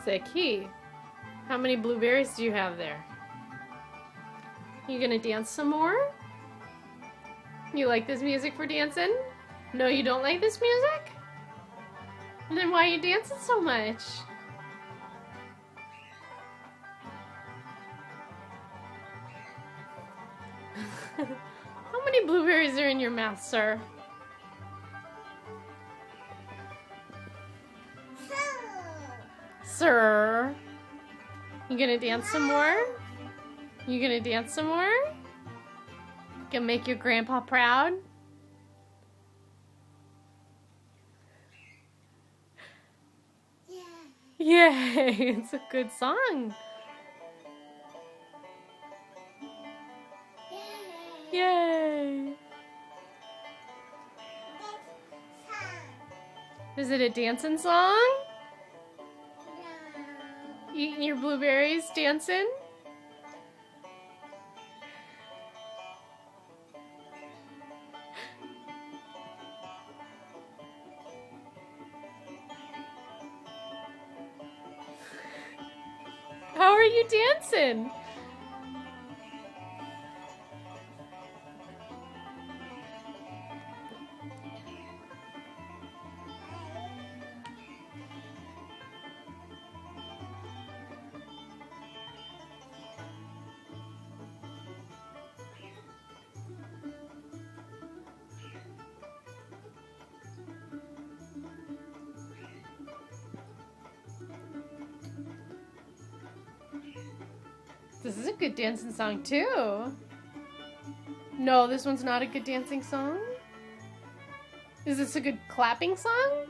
Zeki, how many blueberries do you have there? You gonna dance some more? You like this music for dancing? No, you don't like this music? Then why are you dancing so much? How many blueberries are in your mouth, sir? Sir. You gonna dance some more? You gonna dance some more? Gonna make your grandpa proud? Yay! It's a good song. Yay! Is it a dancing song? Eating your blueberries, dancing? How are you dancing? This is a good dancing song too. No, this one's not a good dancing song. Is this a good clapping song?